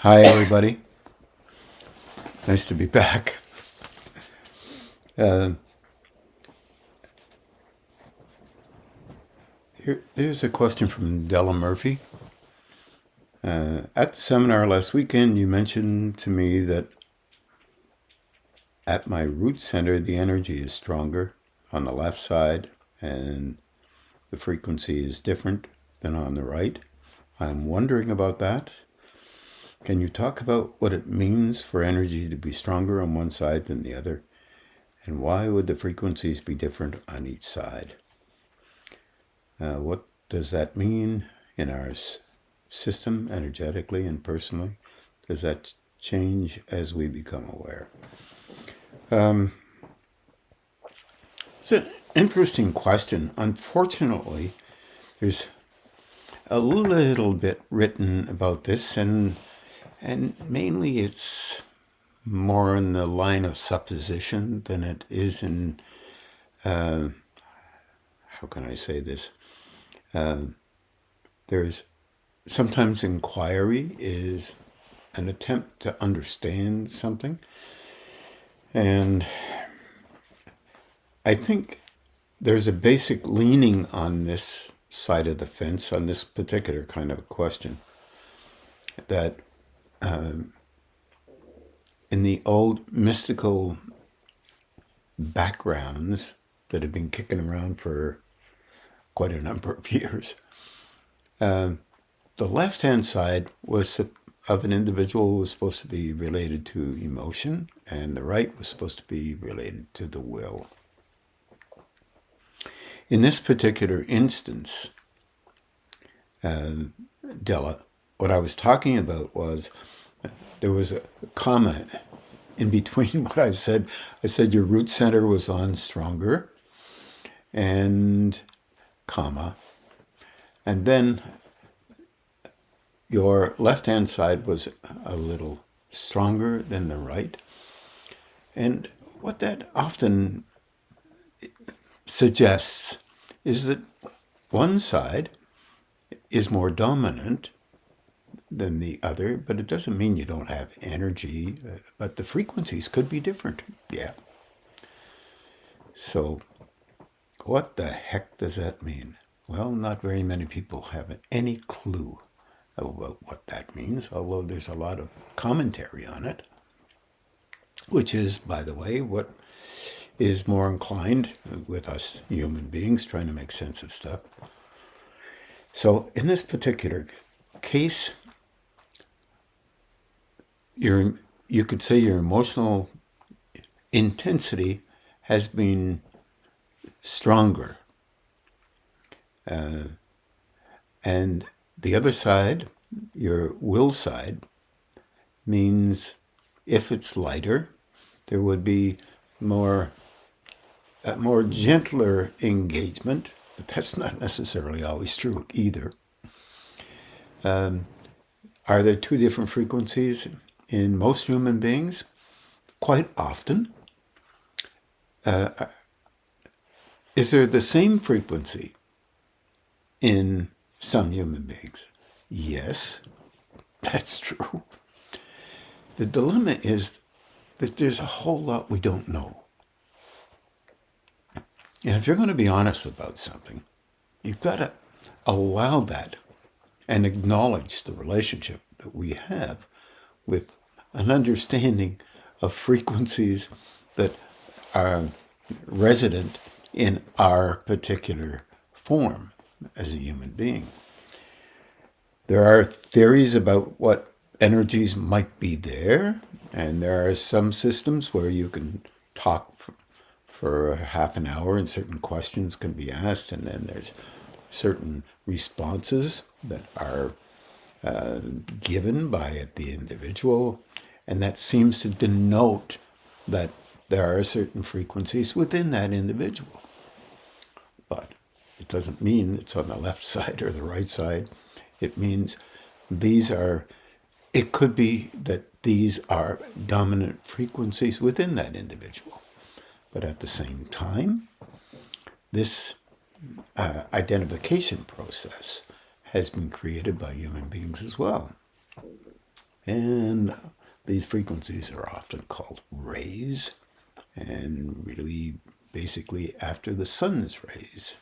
Hi, everybody. Nice to be back. Uh, here's a question from Della Murphy. At the seminar last weekend, you mentioned to me that at my root center, the energy is stronger on the left side and the frequency is different than on the right. I'm wondering about that. Can you talk about what it means for energy to be stronger on one side than the other? And why would the frequencies be different on each side? What does that mean in our system, energetically and personally? Does that change as we become aware? It's an interesting question. Unfortunately, there's a little bit written about this, and mainly it's more in the line of supposition than it is in, how can I say this? There's sometimes inquiry is an attempt to understand something. And I think there's a basic leaning on this side of the fence, on this particular kind of question, that in the old mystical backgrounds that have been kicking around for quite a number of years, the left-hand side was of an individual was supposed to be related to emotion, and the right was supposed to be related to the will. In this particular instance, Della, what I was talking about was there was a comma in between what I said. I said your root center was on stronger, and comma, and then your left-hand side was a little stronger than the right. And what that often suggests is that one side is more dominant than the other, but it doesn't mean you don't have energy, but the frequencies could be different. Yeah. So what the heck does that mean? Well, not very many people have any clue about what that means, although there's a lot of commentary on it, which is, by the way, what is more inclined with us human beings trying to make sense of stuff. So in this particular case, you could say your emotional intensity has been stronger. And the other side, your will side, means if it's lighter, there would be more gentler engagement, but that's not necessarily always true either. Are there two different frequencies in most human beings? Quite often. Is there the same frequency in some human beings? Yes, that's true. The dilemma is that there's a whole lot we don't know. And if you're going to be honest about something, you've got to allow that and acknowledge the relationship that we have with an understanding of frequencies that are resident in our particular form as a human being. There are theories about what energies might be there, and there are some systems where you can talk for half an hour and certain questions can be asked, and then there's certain responses that are given by the individual, and that seems to denote that there are certain frequencies within that individual. But it doesn't mean it's on the left side or the right side. It means it could be that these are dominant frequencies within that individual. But at the same time, this identification process has been created by human beings as well. And these frequencies are often called rays, and really basically after the sun's rays,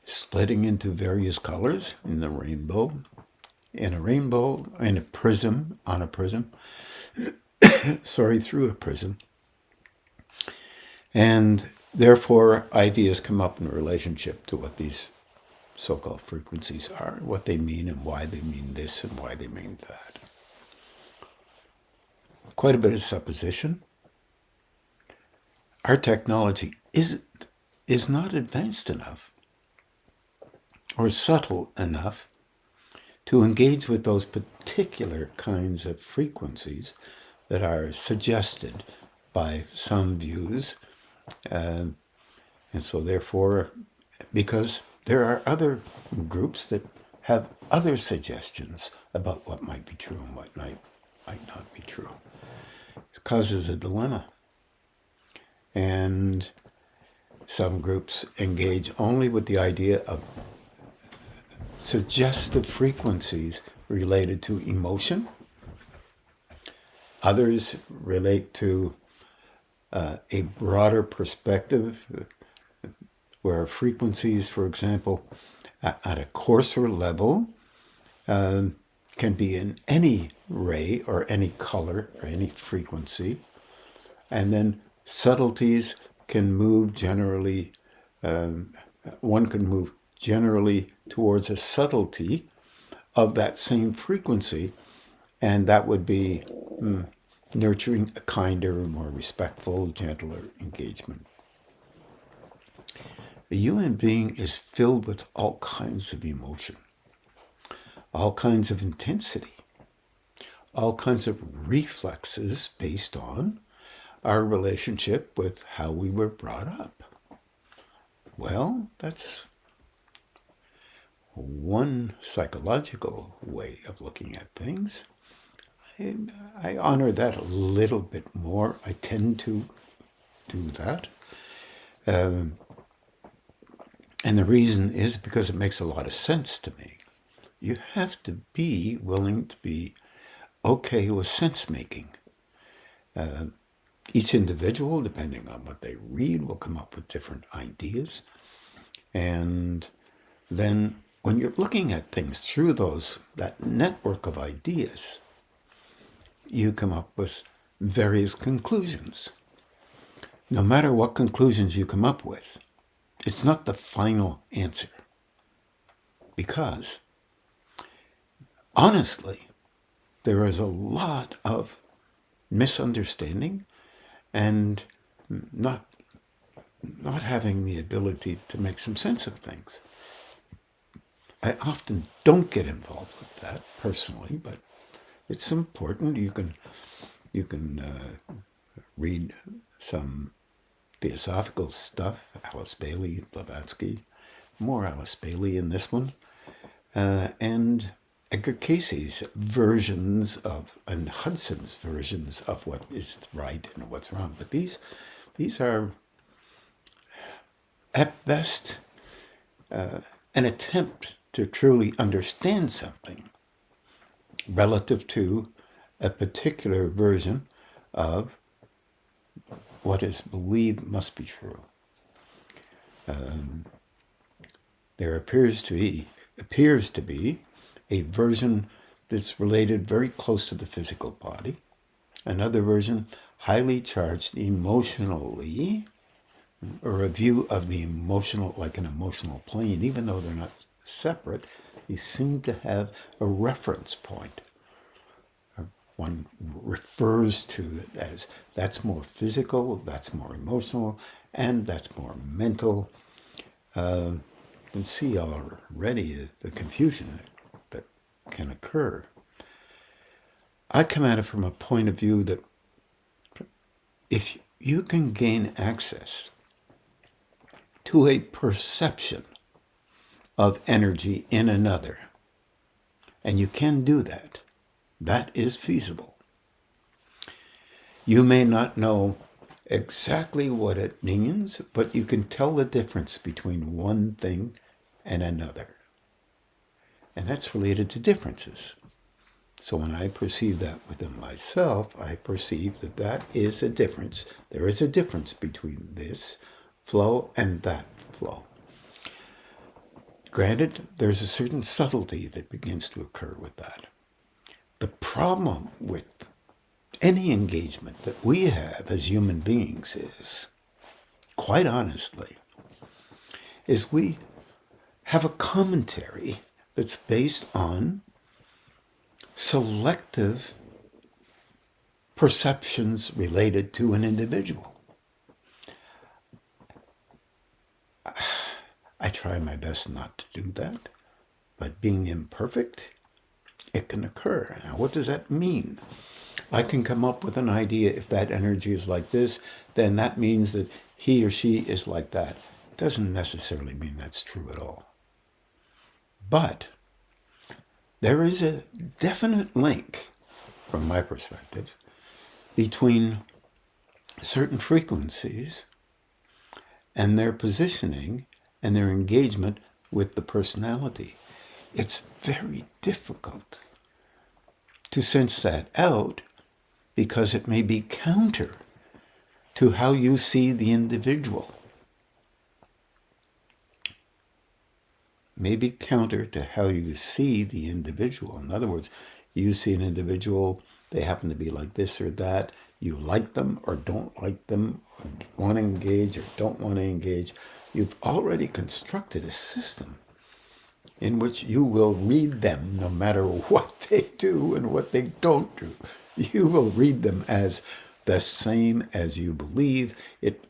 splitting into various colors in the rainbow, in a prism, on a prism, through a prism. And therefore, ideas come up in relationship to what these so-called frequencies are, what they mean and why they mean this and why they mean that. Quite a bit of supposition. Our technology is not advanced enough or subtle enough to engage with those particular kinds of frequencies that are suggested by some views. And so therefore, because there are other groups that have other suggestions about what might be true and what might not be true. It causes a dilemma. And some groups engage only with the idea of suggestive frequencies related to emotion. Others relate to a broader perspective where frequencies, for example, at a coarser level, can be in any ray or any color or any frequency. And then subtleties can move generally, one can move generally towards a subtlety of that same frequency, and that would be nurturing a kinder, more respectful, gentler engagement. A human being is filled with all kinds of emotion, all kinds of intensity, all kinds of reflexes based on our relationship with how we were brought up. Well, that's one psychological way of looking at things. I honor that a little bit more. I tend to do that. And the reason is because it makes a lot of sense to me. You have to be willing to be okay with sense-making. Each individual, depending on what they read, will come up with different ideas. And then when you're looking at things through that network of ideas, you come up with various conclusions. No matter what conclusions you come up with, it's not the final answer. Because, honestly, there is a lot of misunderstanding and not having the ability to make some sense of things. I often don't get involved with that personally, but it's important. You can read some theosophical stuff, Alice Bailey, Blavatsky, more Alice Bailey in this one, and Edgar Casey's versions of, and Hudson's versions of what is right and what's wrong. But these are, at best, an attempt to truly understand something relative to a particular version of what is believed must be true. There appears to be a version that's related very close to the physical body, another version highly charged emotionally, or a view of the emotional, like an emotional plane, even though they're not separate, they seem to have a reference point. One refers to it as that's more physical, that's more emotional, and that's more mental. You can see already the confusion that can occur. I come at it from a point of view that if you can gain access to a perception of energy in another, and you can do that, that is feasible. You may not know exactly what it means, but you can tell the difference between one thing and another. And that's related to differences. So when I perceive that within myself, I perceive that that is a difference. There is a difference between this flow and that flow. Granted, there's a certain subtlety that begins to occur with that. The problem with any engagement that we have as human beings is, quite honestly, is we have a commentary that's based on selective perceptions related to an individual. I try my best not to do that, but being imperfect, it can occur. Now, what does that mean? I can come up with an idea. If that energy is like this, then that means that he or she is like that. It doesn't necessarily mean that's true at all. But there is a definite link, from my perspective, between certain frequencies and their positioning and their engagement with the personality. It's very difficult to sense that out because it may be counter to how you see the individual. May be counter to how you see the individual. In other words, you see an individual, they happen to be like this or that, you like them or don't like them, or want to engage or don't want to engage. You've already constructed a system in which you will read them no matter what they do and what they don't do. You will read them as the same as you believe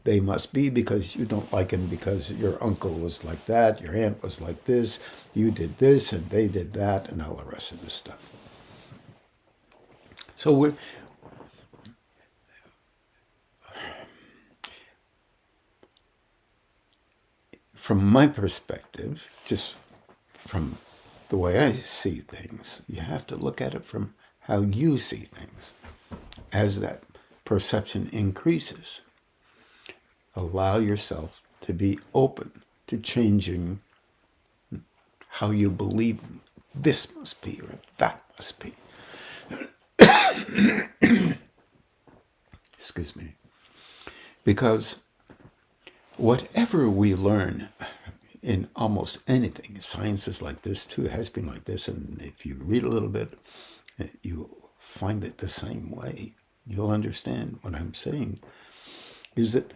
they must be, because you don't like them because your uncle was like that, your aunt was like this, you did this and they did that, and all the rest of this stuff. So from my perspective, just from the way I see things, you have to look at it from how you see things. As that perception increases, allow yourself to be open to changing how you believe this must be or that must be. Excuse me. Because whatever we learn in almost anything, science is like this too, it has been like this, and if you read a little bit, you'll find it the same way. You'll understand what I'm saying, is that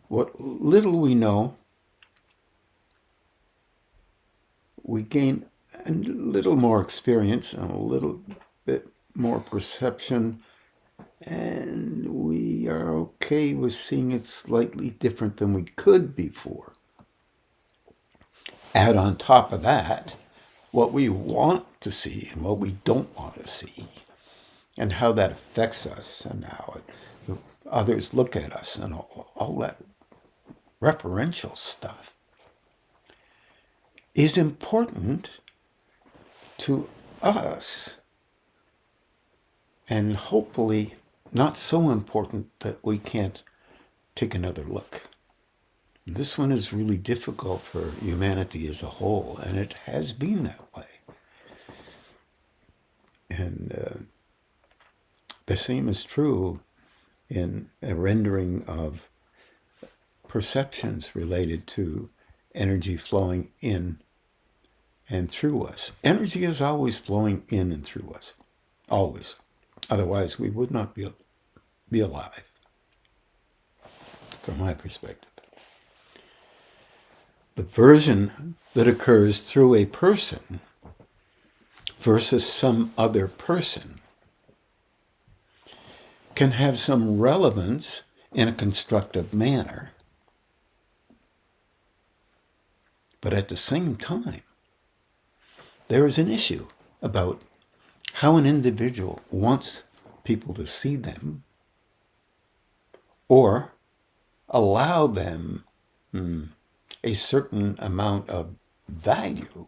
what little we know, we gain a little more experience and a little bit more perception, and we are okay with seeing it slightly different than we could before. Add on top of that what we want to see and what we don't want to see, and how that affects us and how others look at us and all that referential stuff is important to us, and hopefully not so important that we can't take another look. This one is really difficult for humanity as a whole, and it has been that way. And the same is true in a rendering of perceptions related to energy flowing in and through us. Energy is always flowing in and through us, always. Otherwise, we would not be alive, from my perspective. The version that occurs through a person versus some other person can have some relevance in a constructive manner. But at the same time, there is an issue about how an individual wants people to see them or allow them a certain amount of value.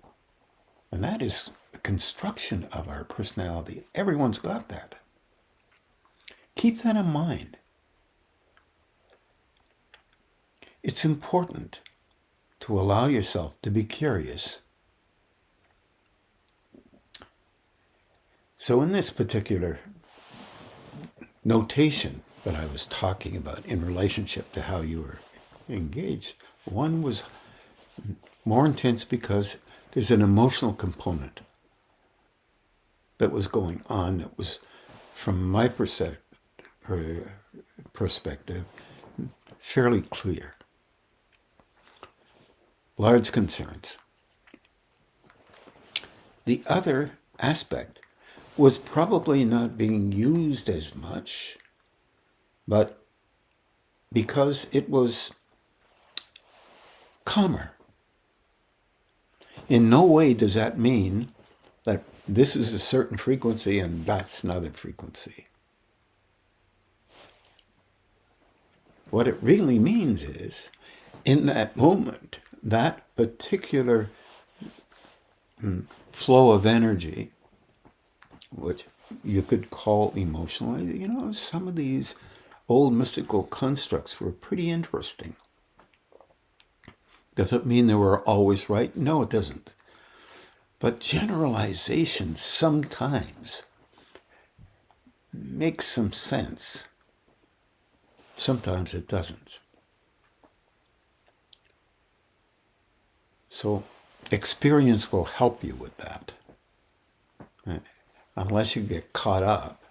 And that is the construction of our personality. Everyone's got that. Keep that in mind. It's important to allow yourself to be curious So in this particular notation that I was talking about in relationship to how you were engaged, one was more intense because there's an emotional component that was going on that was, from my perspective, fairly clear. Large concerns. The other aspect was probably not being used as much, but because it was calmer. In no way does that mean that this is a certain frequency and that's another frequency. What it really means is, in that moment, that particular flow of energy, which you could call emotional, some of these old mystical constructs were pretty interesting. Does it mean they were always right? No, it doesn't. But generalization sometimes makes some sense. Sometimes it doesn't. So experience will help you with that. Right? Unless you get caught up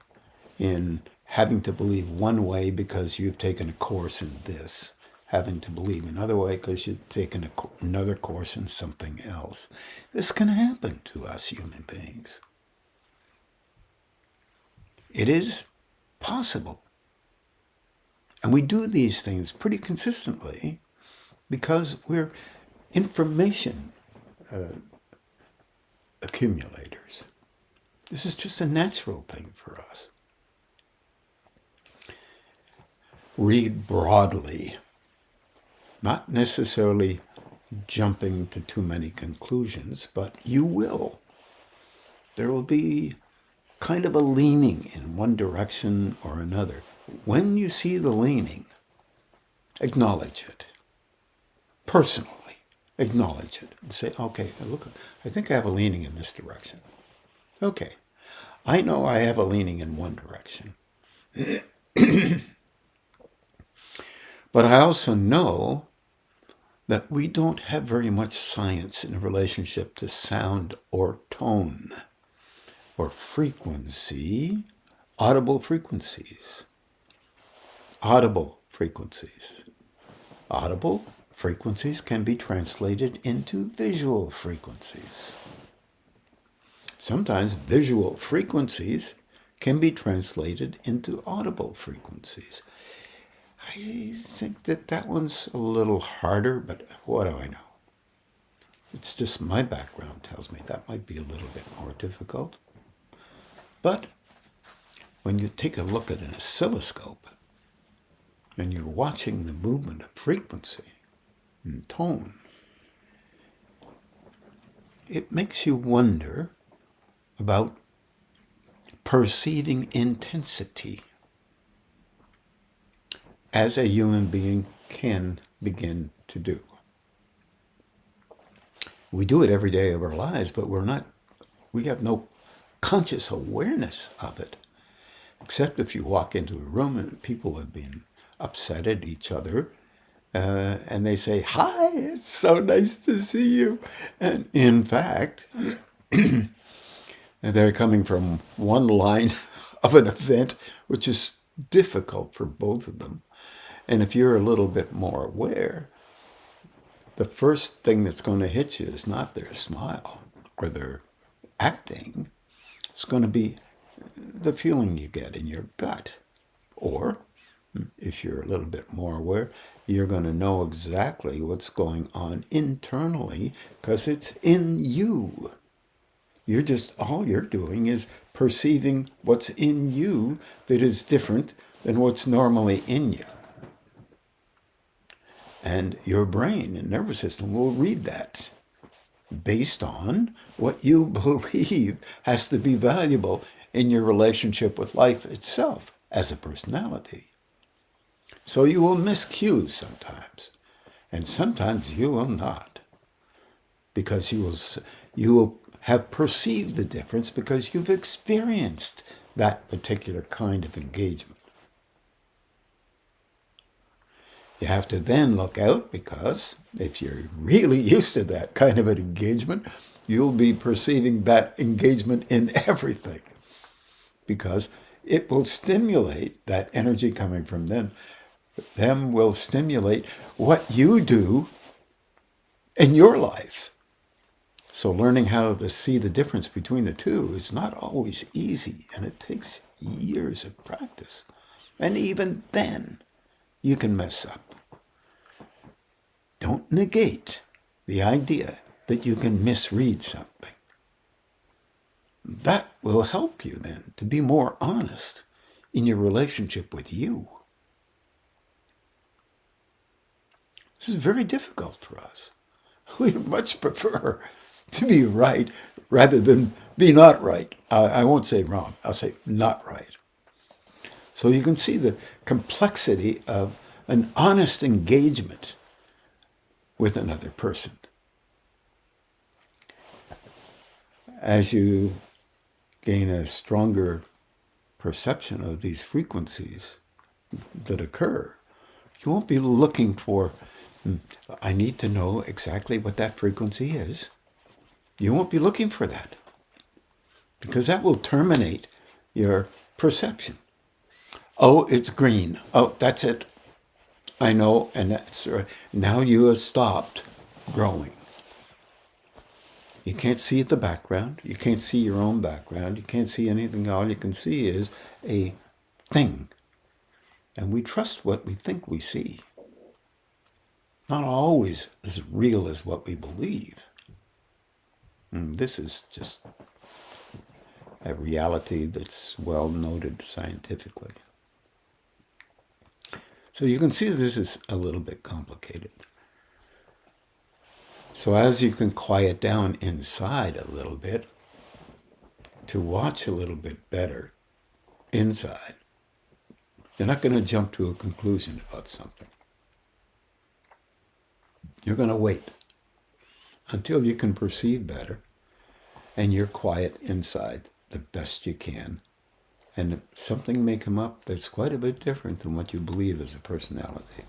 in having to believe one way because you've taken a course in this, having to believe another way because you've taken another course in something else. This can happen to us human beings. It is possible. And we do these things pretty consistently because we're information accumulators. This is just a natural thing for us. Read broadly, not necessarily jumping to too many conclusions, but you will. There will be kind of a leaning in one direction or another. When you see the leaning, acknowledge it. Personally, acknowledge it and say, okay, look, I think I have a leaning in this direction. Okay, I know I have a leaning in one direction. But I also know that we don't have very much science in relationship to sound or tone or frequency, audible frequencies. Audible frequencies. Audible frequencies can be translated into visual frequencies. Sometimes visual frequencies can be translated into audible frequencies. I think that one's a little harder, but what do I know? It's just my background tells me that might be a little bit more difficult. But when you take a look at an oscilloscope and you're watching the movement of frequency and tone, it makes you wonder about perceiving intensity as a human being can begin to do. We do it every day of our lives, but we have no conscious awareness of it, except if you walk into a room and people have been upset at each other, and they say, "Hi, it's so nice to see you." And in fact, they're coming from one line of an event, which is difficult for both of them. And if you're a little bit more aware, the first thing that's going to hit you is not their smile or their acting. It's going to be the feeling you get in your gut. Or, if you're a little bit more aware, you're going to know exactly what's going on internally because it's in you. All you're doing is perceiving what's in you that is different than what's normally in you. And your brain and nervous system will read that based on what you believe has to be valuable in your relationship with life itself as a personality. So you will miss cues sometimes, and sometimes you will not, because you will have perceived the difference because you've experienced that particular kind of engagement. You have to then look out, because if you're really used to that kind of an engagement, you'll be perceiving that engagement in everything, because it will stimulate that energy coming from them. Them will stimulate what you do in your life. So learning how to see the difference between the two is not always easy, and it takes years of practice. And even then, you can mess up. Don't negate the idea that you can misread something. That will help you then to be more honest in your relationship with you. This is very difficult for us. We much prefer to be right rather than be not right. I won't say wrong. I'll say not right. So you can see the complexity of an honest engagement with another person. As you gain a stronger perception of these frequencies that occur, you won't be looking for, I need to know exactly what that frequency is. You won't be looking for that, because that will terminate your perception. Oh, it's green. Oh, that's it. I know, and that's right. Now you have stopped growing. You can't see the background. You can't see your own background. You can't see anything. All you can see is a thing. And we trust what we think we see. Not always as real as what we believe. And this is just a reality that's well noted scientifically. So you can see this is a little bit complicated. So as you can quiet down inside a little bit, to watch a little bit better inside, you're not going to jump to a conclusion about something. You're going to wait until you can perceive better, and you're quiet inside the best you can. And something may come up that's quite a bit different than what you believe as a personality.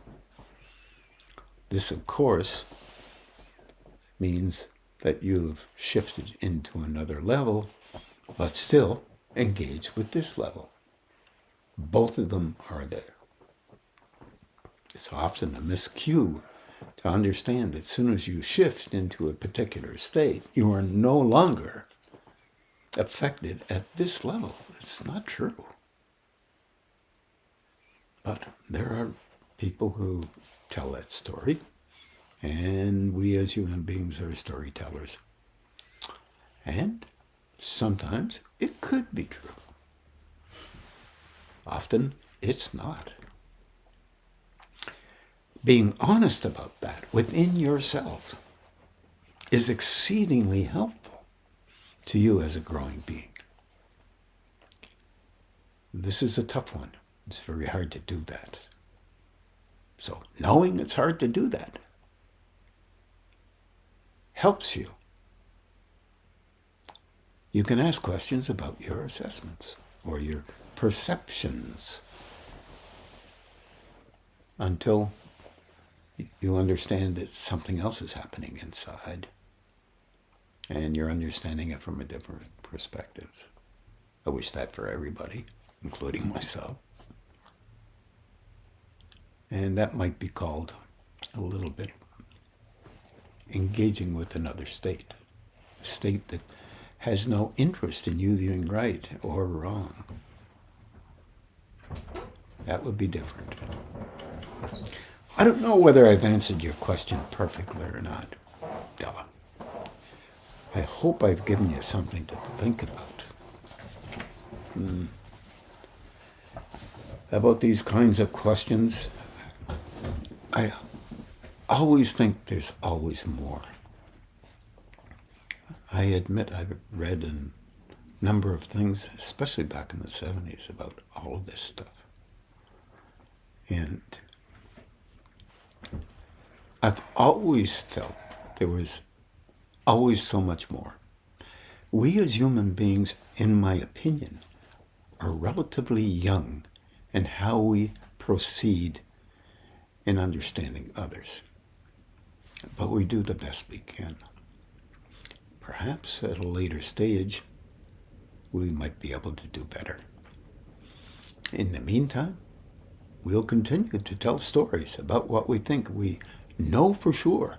This, of course, means that you've shifted into another level, but still engage with this level. Both of them are there. It's often a miscue to understand that as soon as you shift into a particular state, you are no longer affected at this level. It's not true. But there are people who tell that story, and we as human beings are storytellers. And sometimes it could be true. Often it's not. Being honest about that within yourself is exceedingly helpful to you as a growing being. This is a tough one. It's very hard to do that. So knowing it's hard to do that helps you. You can ask questions about your assessments or your perceptions until you understand that something else is happening inside and you're understanding it from a different perspective. I wish that for everybody, including myself. And that might be called a little bit engaging with another state, a state that has no interest in you being right or wrong. That would be different. I don't know whether I've answered your question perfectly or not. I hope I've given you something to think about. About these kinds of questions, I always think there's always more. I admit I've read a number of things, especially back in the 70s, about all of this stuff. And I've always felt there was always so much more. We as human beings, in my opinion, are relatively young in how we proceed in understanding others. But we do the best we can. Perhaps at a later stage, we might be able to do better. In the meantime, we'll continue to tell stories about what we think we know for sure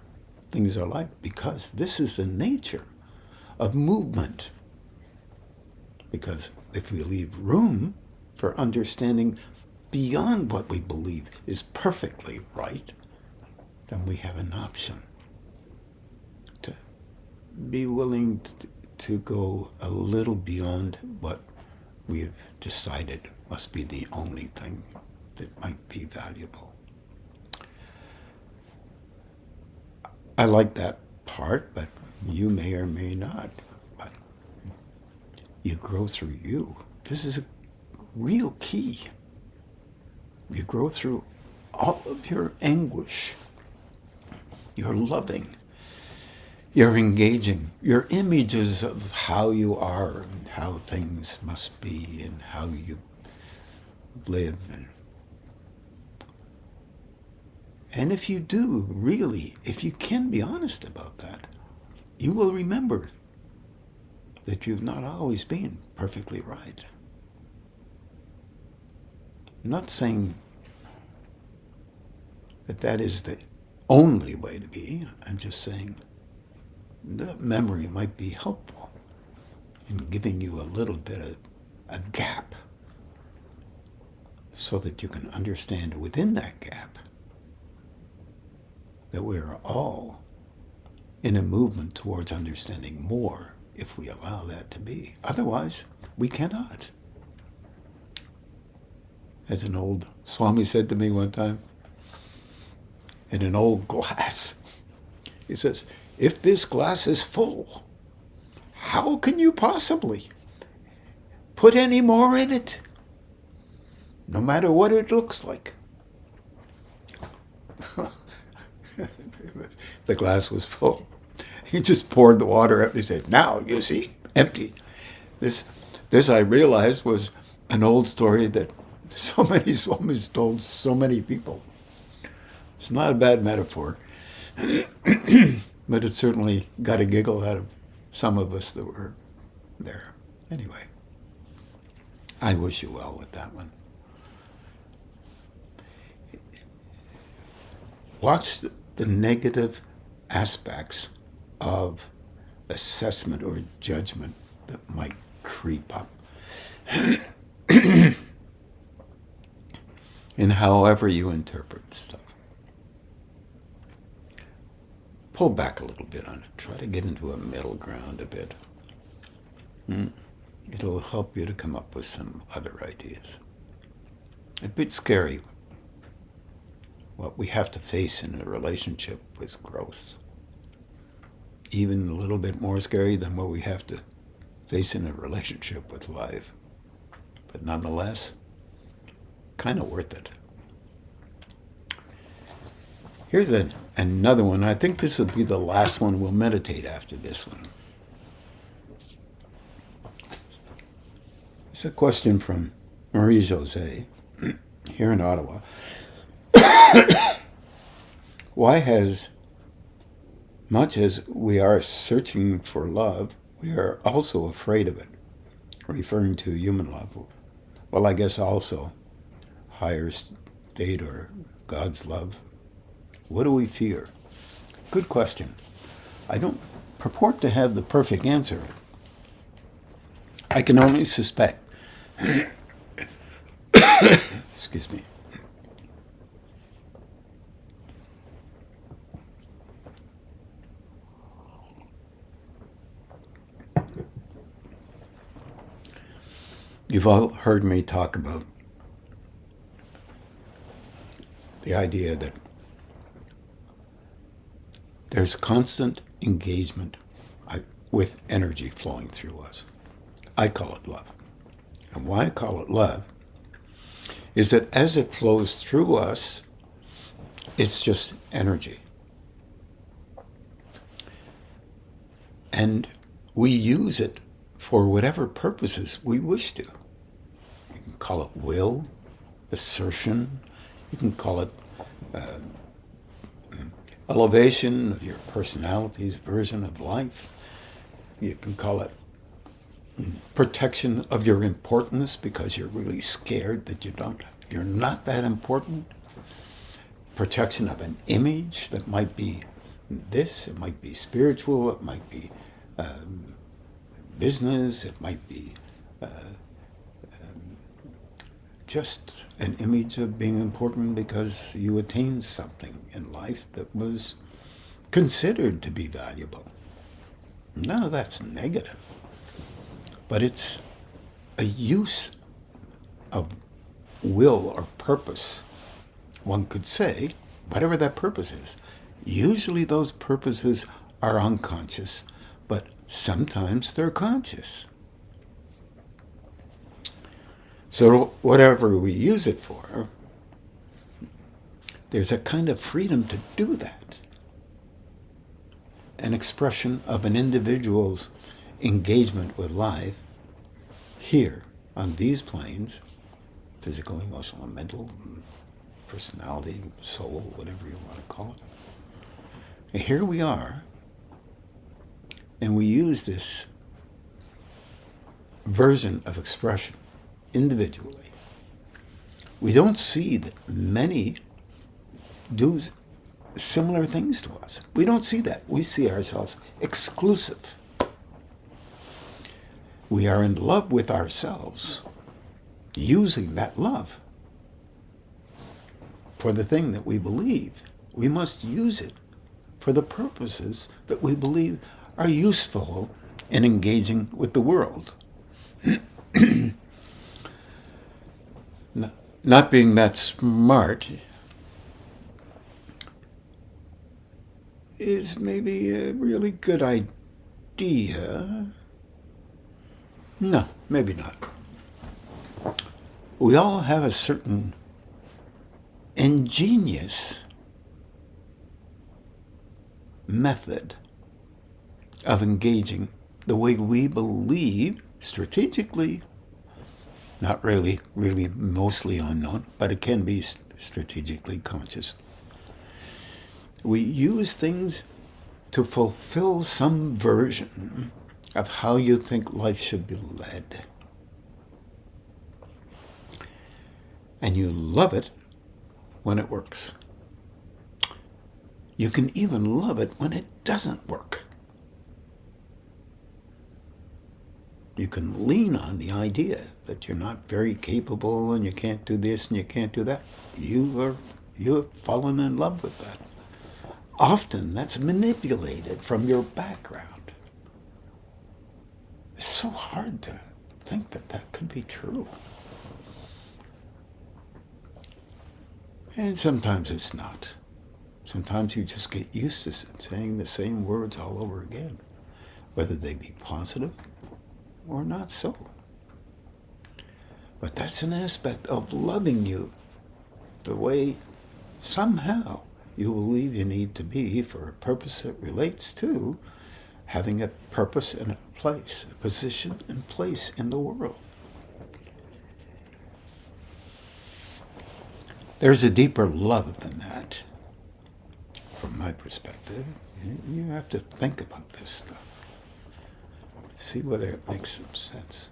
things are like, because this is the nature of movement. Because if we leave room for understanding beyond what we believe is perfectly right, then we have an option to be willing to go a little beyond what we've decided must be the only thing that might be valuable. I like that part, but you may or may not. But you grow through you. This is a real key. You grow through all of your anguish. You're loving. You're engaging. Your images of how you are and how things must be and how you live. And if you do, really, if you can be honest about that, you will remember that you've not always been perfectly right. I'm not saying that that is the only way to be. I'm just saying that memory might be helpful in giving you a little bit of a gap so that you can understand within that gap that we are all in a movement towards understanding more if we allow that to be. Otherwise, we cannot. As an old Swami said to me one time, in an old glass, he says, if this glass is full, how can you possibly put any more in it? No matter what it looks like. The glass was full. He just poured the water out. He said, now, you see, empty. This I realized was an old story that so many swamis told so many people. It's not a bad metaphor, but it certainly got a giggle out of some of us that were there. Anyway, I wish you well with that one. Watch the negative aspects of assessment or judgment that might creep up. In however you interpret stuff. Pull back a little bit on it. Try to get into a middle ground a bit. It'll help you to come up with some other ideas. A bit scary, what we have to face in a relationship with growth. Even a little bit more scary than what we have to face in a relationship with life. But nonetheless, kind of worth it. Here's another one. I think this will be the last one. We'll meditate after this one. It's a question from Marie-José here in Ottawa. Why has, much as we are searching for love, we are also afraid of it? Referring to human love. Well, I guess also higher state or God's love. What do we fear? Good question. I don't purport to have the perfect answer. I can only suspect. Excuse me. You've all heard me talk about the idea that there's constant engagement with energy flowing through us. I call it love. And why I call it love is that as it flows through us, it's just energy. And we use it for whatever purposes we wish to. You can call it will, assertion. You can call it elevation of your personality's version of life. You can call it protection of your importance because you're really scared that you're not that important. Protection of an image that might be this, it might be spiritual, it might be business, it might be just an image of being important because you attained something in life that was considered to be valuable. None of that's negative, but it's a use of will or purpose. One could say, whatever that purpose is. Usually those purposes are unconscious, but sometimes they're conscious. So whatever we use it for, there's a kind of freedom to do that. An expression of an individual's engagement with life here on these planes, physical, emotional, and mental, personality, soul, whatever you want to call it. And here we are, and we use this version of expression individually. We don't see that many do similar things to us. We don't see that. We see ourselves exclusive. We are in love with ourselves, using that love for the thing that we believe. We must use it for the purposes that we believe are useful in engaging with the world. Not being that smart is maybe a really good idea. No, maybe not. We all have a certain ingenious method of engaging the way we believe strategically, not really mostly unknown, but it can be strategically conscious. We use things to fulfill some version of how you think life should be led. And you love it when it works. You can even love it when it doesn't work. You can lean on the idea that you're not very capable and you can't do this and you can't do that. You have fallen in love with that. Often that's manipulated from your background. It's so hard to think that that could be true. And sometimes it's not. Sometimes you just get used to saying the same words all over again, whether they be positive or not so. But that's an aspect of loving you the way somehow you believe you need to be for a purpose that relates to having a purpose and a place, a position and place in the world. There's a deeper love than that, from my perspective. You have to think about this stuff. See whether it makes some sense.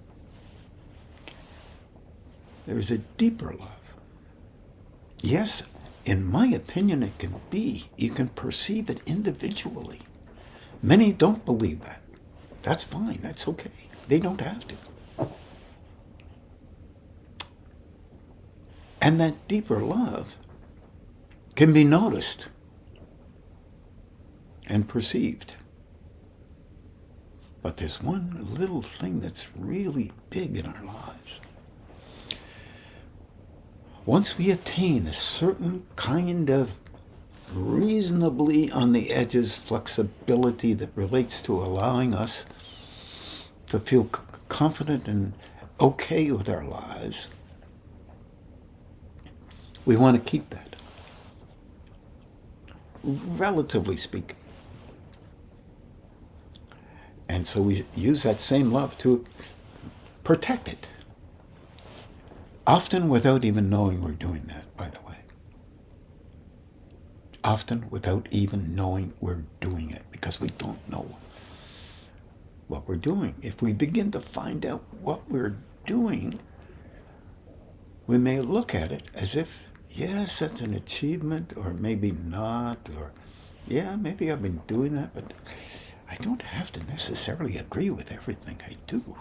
There is a deeper love. Yes, in my opinion, it can be. You can perceive it individually. Many don't believe that. That's fine. That's okay. They don't have to. And that deeper love can be noticed and perceived. But there's one little thing that's really big in our lives. Once we attain a certain kind of reasonably on the edges flexibility that relates to allowing us to feel confident and okay with our lives, we want to keep that, relatively speaking. And so we use that same love to protect it. Often without even knowing we're doing that, by the way. Often without even knowing we're doing it, because we don't know what we're doing. If we begin to find out what we're doing, we may look at it as if, yes, that's an achievement, or maybe not, or yeah, maybe I've been doing that, but I don't have to necessarily agree with everything I do.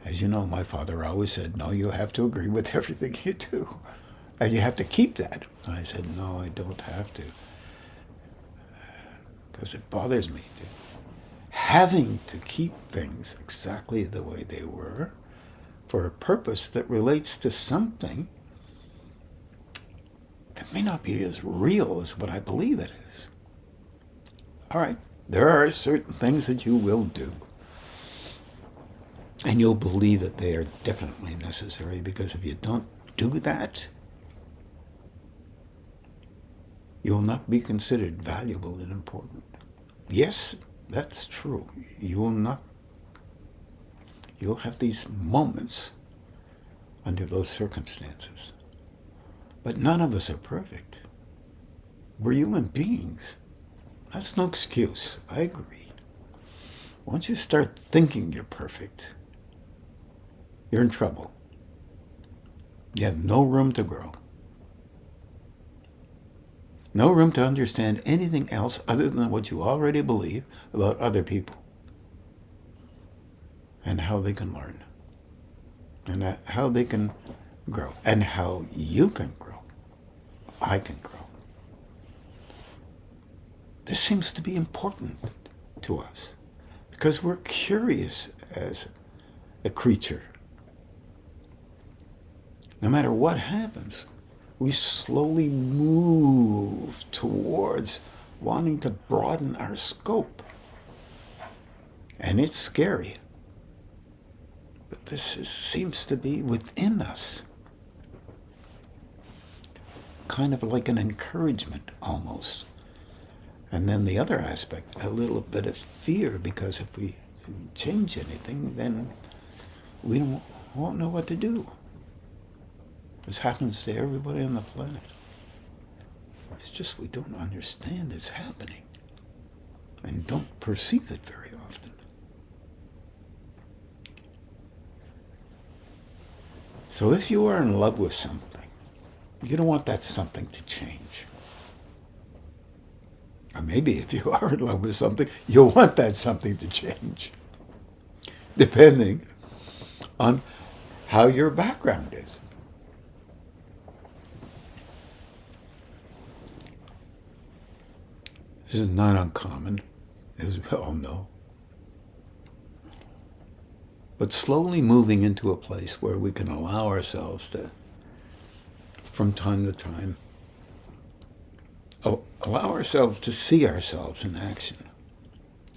As you know, my father always said, no, you have to agree with everything you do. And you have to keep that. I said, no, I don't have to. Because it bothers me. Having to keep things exactly the way they were for a purpose that relates to something that may not be as real as what I believe it is. All right, there are certain things that you will do. And you'll believe that they are definitely necessary, because if you don't do that, you'll not be considered valuable and important. Yes, that's true. You will not. You'll have these moments under those circumstances. But none of us are perfect. We're human beings. That's no excuse. I agree. Once you start thinking you're perfect, you're in trouble. You have no room to grow. No room to understand anything else other than what you already believe about other people and how they can learn and how they can grow and how you can grow. I can grow. This seems to be important to us because we're curious as a creature. No matter what happens, we slowly move towards wanting to broaden our scope. And it's scary. But seems to be within us. Kind of like an encouragement almost. And then the other aspect, a little bit of fear, because if we change anything, then we won't know what to do. This happens to everybody on the planet. It's just we don't understand it's happening and don't perceive it very often. So if you are in love with something, you don't want that something to change. Or maybe if you are in love with something, you'll want that something to change, depending on how your background is. This is not uncommon, as we all know. But slowly moving into a place where we can allow ourselves to, from time to time, allow ourselves to see ourselves in action,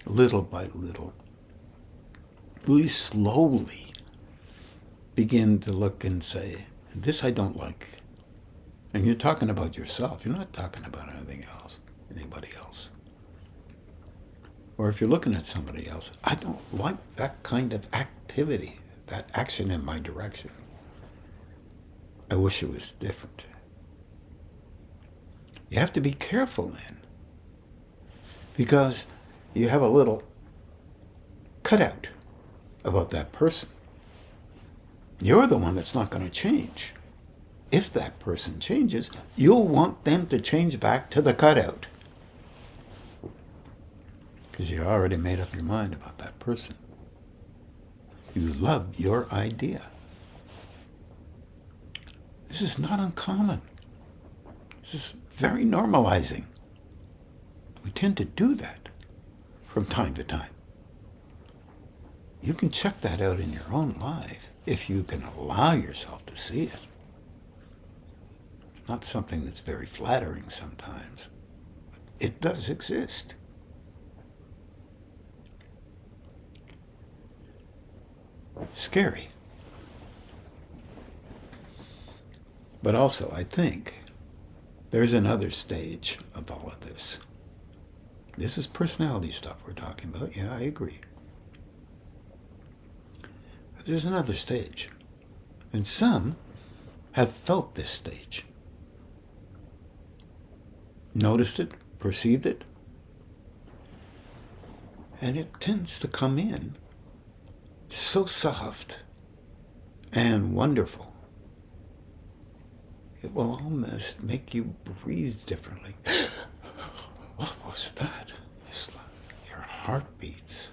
little by little. We slowly begin to look and say, this I don't like. And you're talking about yourself. You're not talking about anything else. Anybody else. Or if you're looking at somebody else, I don't like that kind of activity, that action in my direction. I wish it was different. You have to be careful then, because you have a little cutout about that person. You're the one that's not going to change. If that person changes, you'll want them to change back to the cutout. Because you already made up your mind about that person. You love your idea. This is not uncommon. This is very normalizing. We tend to do that from time to time. You can check that out in your own life if you can allow yourself to see it. It's not something that's very flattering sometimes. It does exist. Scary. But also, I think, there's another stage of all of this. This is personality stuff we're talking about. Yeah, I agree. But there's another stage. And some have felt this stage. Noticed it, perceived it, and it tends to come in so soft and wonderful. It will almost make you breathe differently. What was that? It's like your heart beats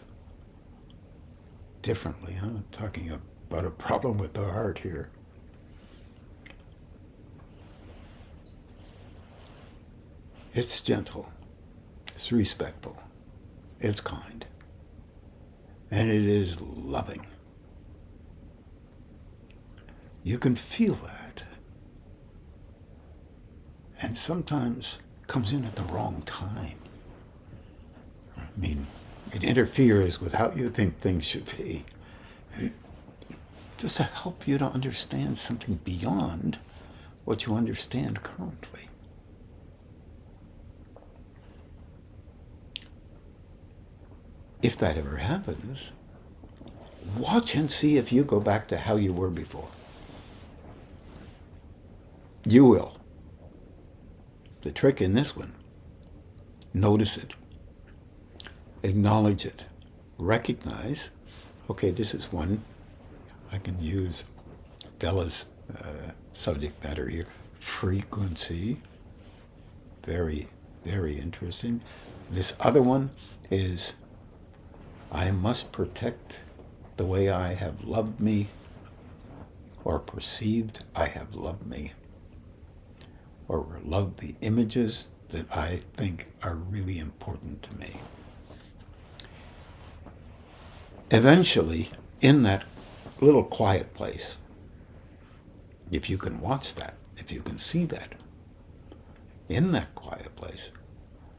differently, huh? Talking about a problem with the heart here. It's gentle, it's respectful, it's kind, and it is loving. You can feel that. And sometimes it comes in at the wrong time. I mean, it interferes with how you think things should be. Just to help you to understand something beyond what you understand currently. If that ever happens, watch and see if you go back to how you were before. You will. The trick in this one, notice it, acknowledge it, recognize, okay, this is one. I can use Bella's subject matter here, frequency, very, very interesting. This other one is, I must protect the way I have loved me or perceived I have loved me, or love the images that I think are really important to me. Eventually, in that little quiet place, if you can watch that, if you can see that, in that quiet place,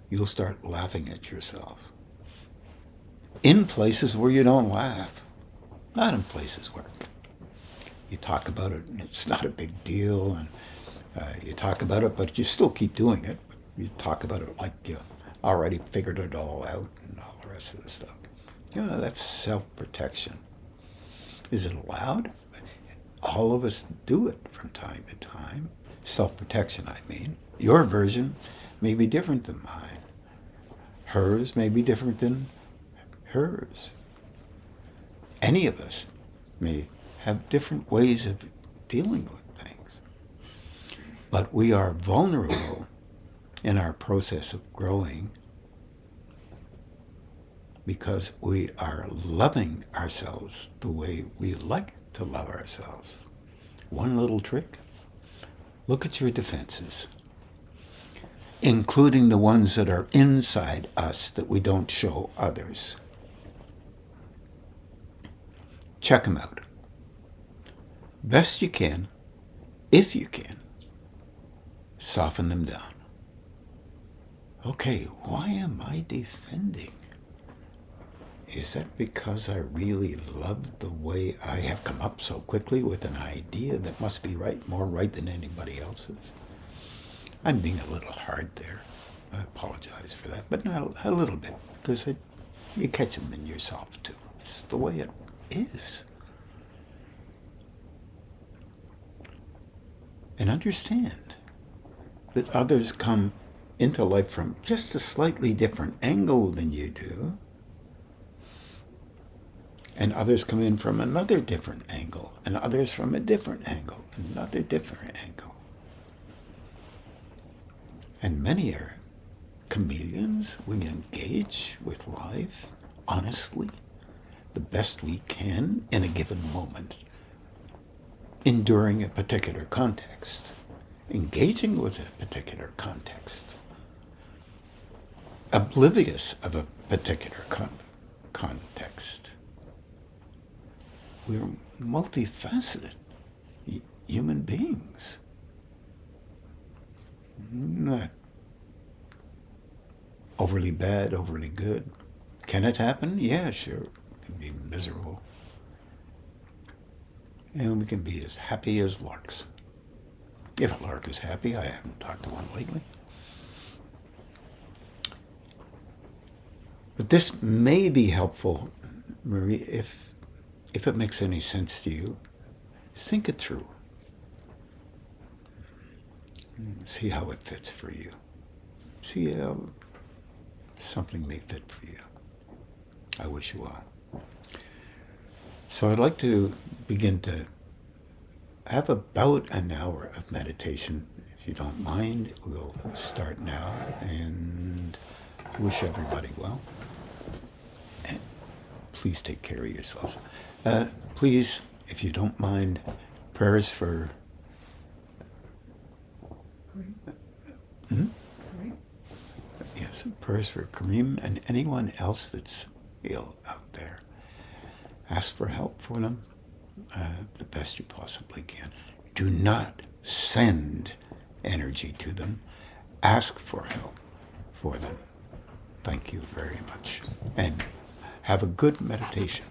you'll start laughing at yourself. In places where you don't laugh, not in places where you talk about it and it's not a big deal, and you talk about it, but you still keep doing it. You talk about it like you already figured it all out and all the rest of the stuff. You know, that's self-protection. Is it allowed? All of us do it from time to time. Self-protection, I mean. Your version may be different than mine. Hers may be different than hers. Any of us may have different ways of dealing with things. But we are vulnerable in our process of growing because we are loving ourselves the way we like to love ourselves. One little trick, look at your defenses, including the ones that are inside us that we don't show others. Check them out. Best you can, if you can, soften them down. Okay, why am I defending? Is that because I really love the way I have come up so quickly with an idea that must be right, more right than anybody else's? I'm being a little hard there. I apologize for that, but not a little bit, because you catch them in yourself too. It's the way it is. And understand that others come into life from just a slightly different angle than you do. And others come in from another different angle, and others from a different angle, another different angle. And many are chameleons. We engage with life honestly, the best we can in a given moment, enduring a particular context, engaging with a particular context, oblivious of a particular context. We're multifaceted human beings. Not overly bad, overly good. Can it happen? Yeah, sure. It can be miserable. And we can be as happy as larks. If a lark is happy, I haven't talked to one lately. But this may be helpful, Marie, if it makes any sense to you. Think it through. See how it fits for you. See how something may fit for you. I wish you well. So I'd like to begin to have about an hour of meditation. If you don't mind, we'll start now and wish everybody well. And please take care of yourselves. Please, if you don't mind, prayers for... Yes, prayers for Kareem and anyone else that's ill out there. Ask for help for them the best you possibly can. Do not send energy to them. Ask for help for them. Thank you very much. And have a good meditation.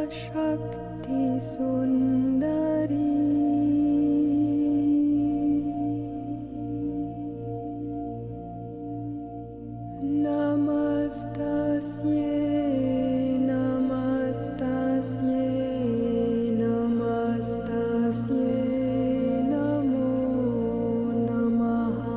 Shakti Sundari Namastasye Namastasye Namastasye Namo Namaha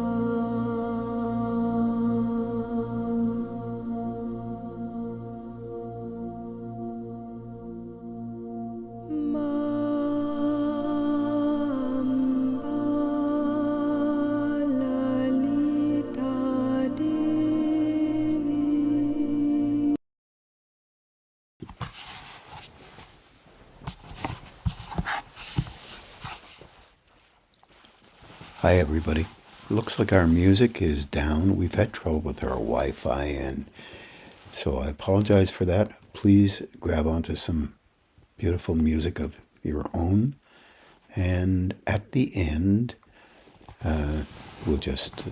Hi, everybody. Looks like our music is down. We've had trouble with our Wi-Fi, and so I apologize for that. Please grab onto some beautiful music of your own. And at the end, we'll just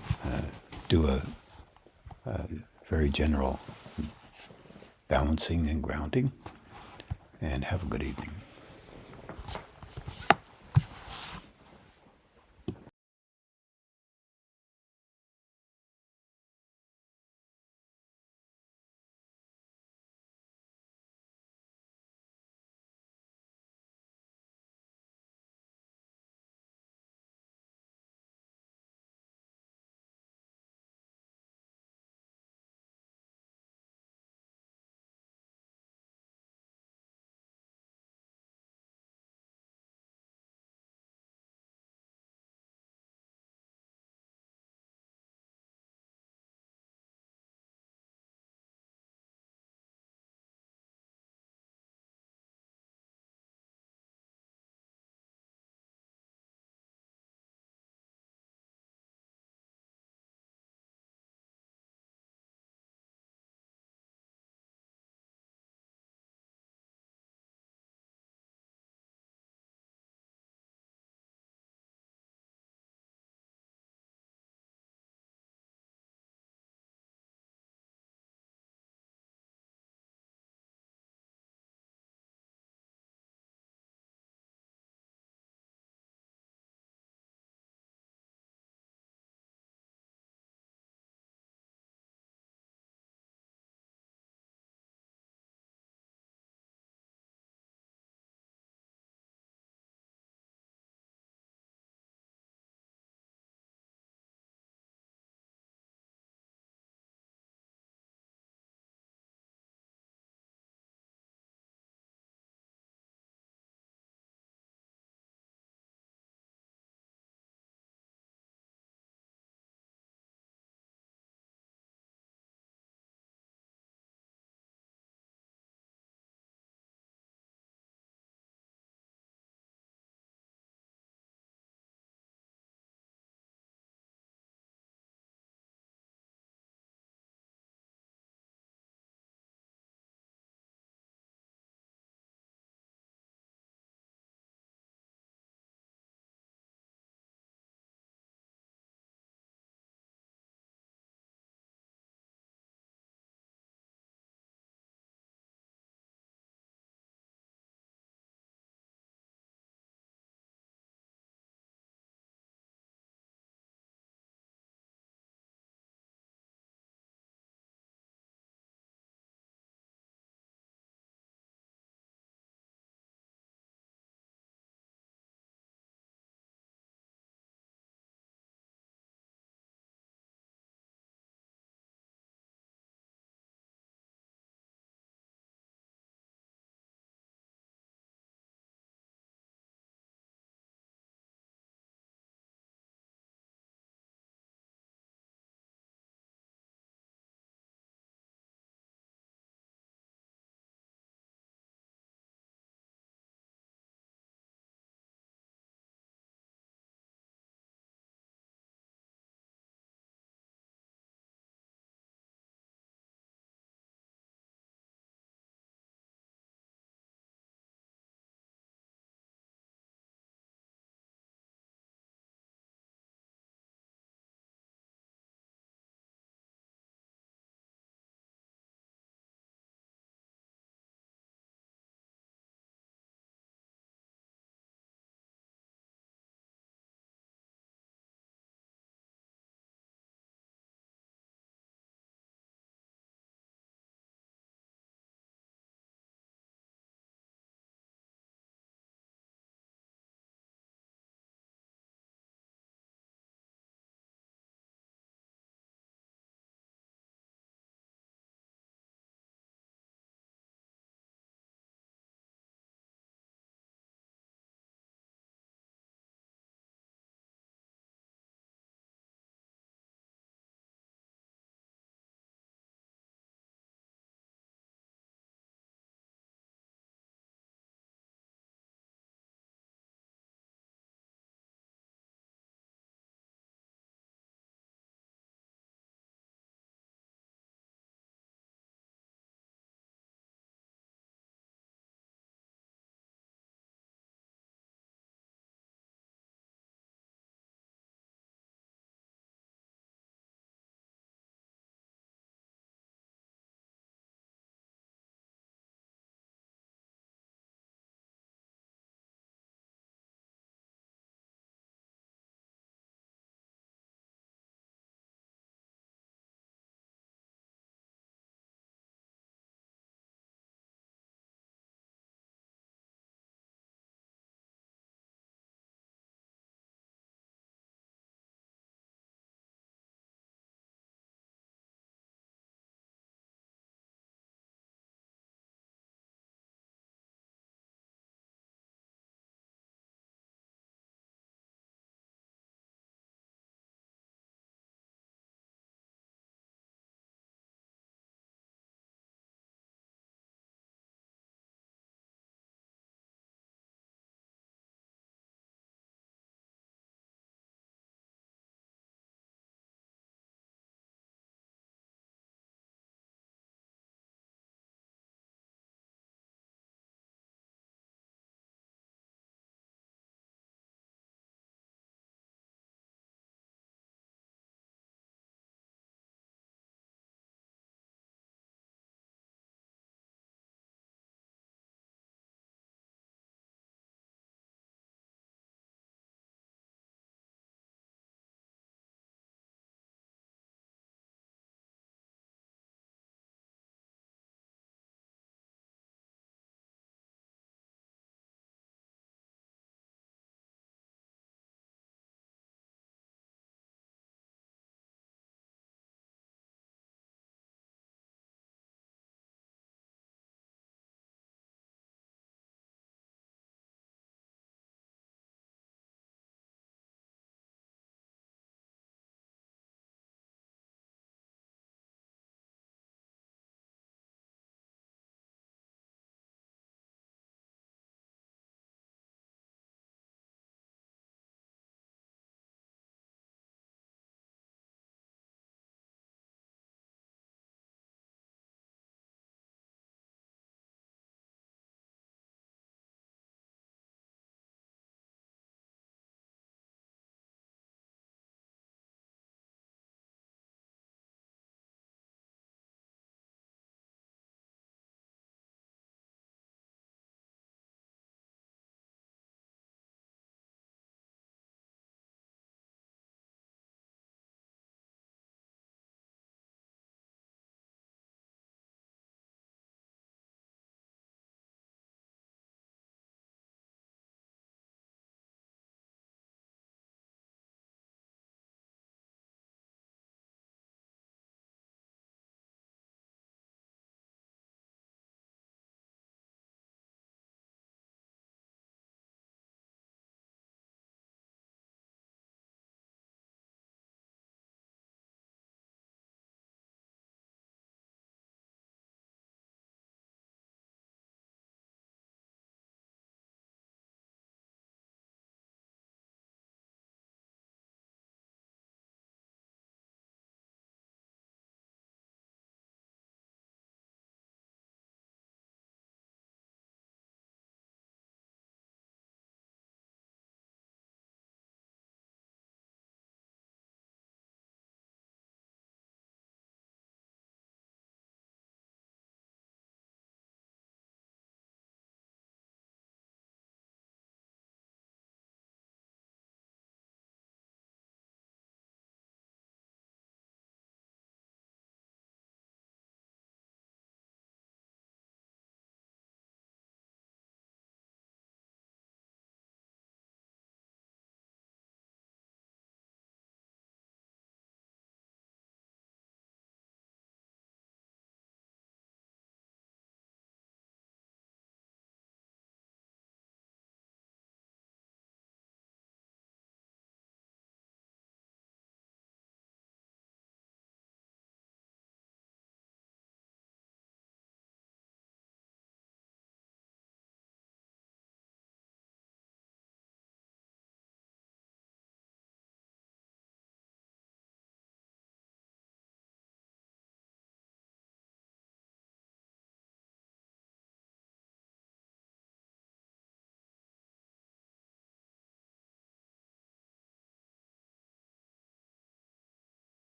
do a very general balancing and grounding. And have a good evening.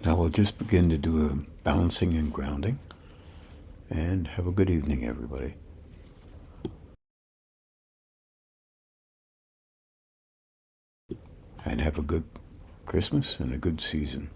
Now we'll just begin to do a balancing and grounding. And have a good evening, everybody. And have a good Christmas and a good season.